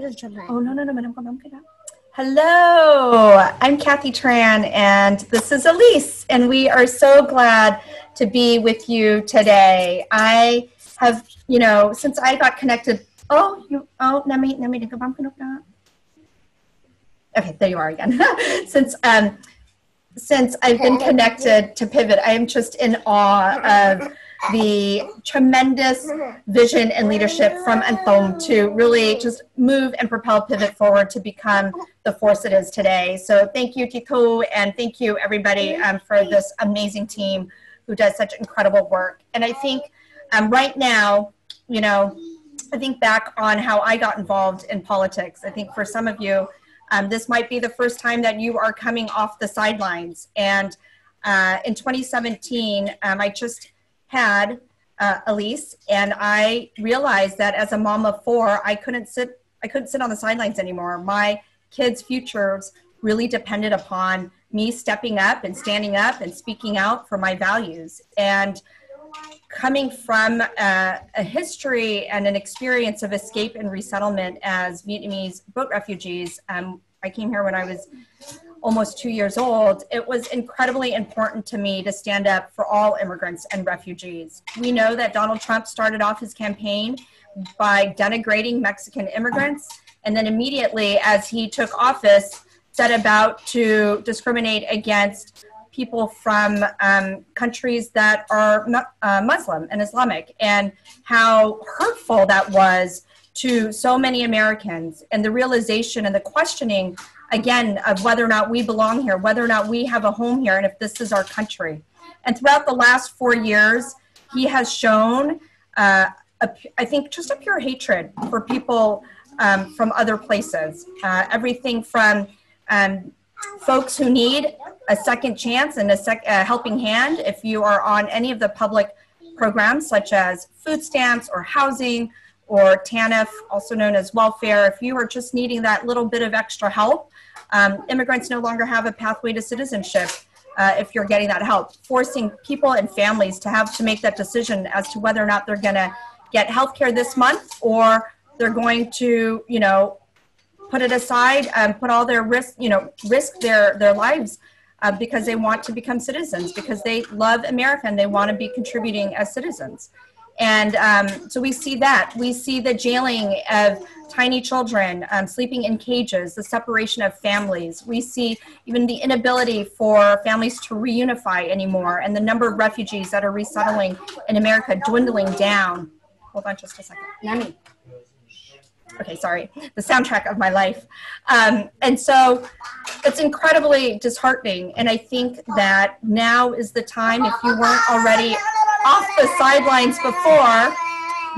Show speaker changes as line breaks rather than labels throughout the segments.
Oh, no. Hello, I'm Kathy Tran, and this is Elise, and we are so glad to be with you today. I have, since I got connected, okay, there you are again. Since I've been connected to Pivot, I am just in awe of the tremendous vision and leadership from Anthom to really just move and propel Pivot forward to become the force it is today. So thank you, Tiku, and thank you, everybody, for this amazing team who does such incredible work. And I think right now, I think back on how I got involved in politics. I think for some of you, this might be the first time that you are coming off the sidelines. And in 2017, I just had Elise, and I realized that as a mom of four, I couldn't sit on the sidelines anymore. My kids' futures really depended upon me stepping up and standing up and speaking out for my values. And coming from a history and an experience of escape and resettlement as Vietnamese boat refugees, I came here when I was almost 2 years old. It was incredibly important to me to stand up for all immigrants and refugees. We know that Donald Trump started off his campaign by denigrating Mexican immigrants, and then immediately as he took office, set about to discriminate against people from countries that are Muslim and Islamic, and how hurtful that was to so many Americans, and the realization and the questioning, again, of whether or not we belong here, whether or not we have a home here, and if this is our country. And throughout the last 4 years, he has shown, I think, just a pure hatred for people from other places. Everything from folks who need a second chance and a helping hand if you are on any of the public programs such as food stamps or housing or TANF, also known as welfare. If you are just needing that little bit of extra help, immigrants no longer have a pathway to citizenship if you're getting that help, forcing people and families to make that decision as to whether or not they're going to get health care this month, or they're going to, put it aside and put all their risk their lives because they want to become citizens, because they love America and they want to be contributing as citizens. And so we see that. We see the jailing of tiny children, sleeping in cages, the separation of families. We see even the inability for families to reunify anymore, and the number of refugees that are resettling in America dwindling down. Hold on just a second. Nami. Okay, sorry. The soundtrack of my life. And so it's incredibly disheartening. And I think that now is the time, if you weren't already off the sidelines before,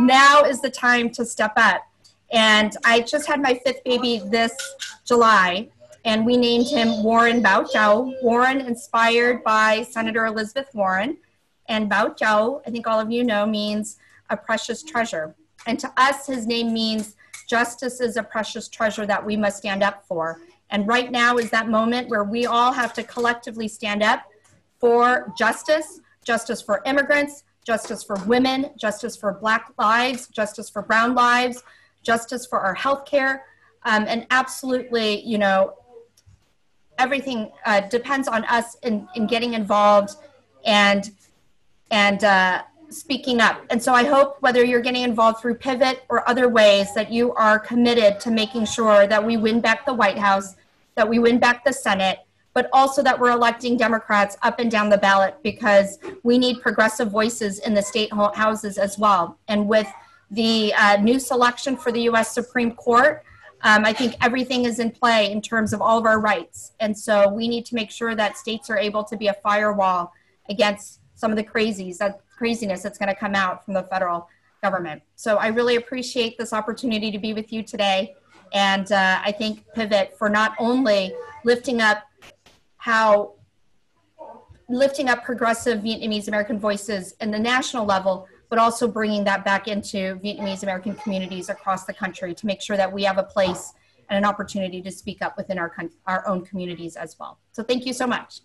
now is the time to step up. And I just had my 5th baby this July, and we named him Warren Bao Chao. Warren, inspired by Senator Elizabeth Warren. And Bao Chao, I think all of you know, means a precious treasure. And to us, his name means justice is a precious treasure that we must stand up for. And right now is that moment where we all have to collectively stand up for justice, justice for immigrants, justice for women, justice for Black lives, justice for brown lives, justice for our health care. And absolutely, everything depends on us in getting involved and speaking up. And so I hope whether you're getting involved through Pivot or other ways, that you are committed to making sure that we win back the White House, that we win back the Senate, but also that we're electing Democrats up and down the ballot, because we need progressive voices in the state houses as well. And with the new selection for the U.S. Supreme Court, I think everything is in play in terms of all of our rights. And so we need to make sure that states are able to be a firewall against some of the craziness that's going to come out from the federal government. So I really appreciate this opportunity to be with you today. And I thank Pivot for not only lifting up progressive Vietnamese American voices in the national level, but also bringing that back into Vietnamese American communities across the country to make sure that we have a place and an opportunity to speak up within our own communities as well. So thank you so much.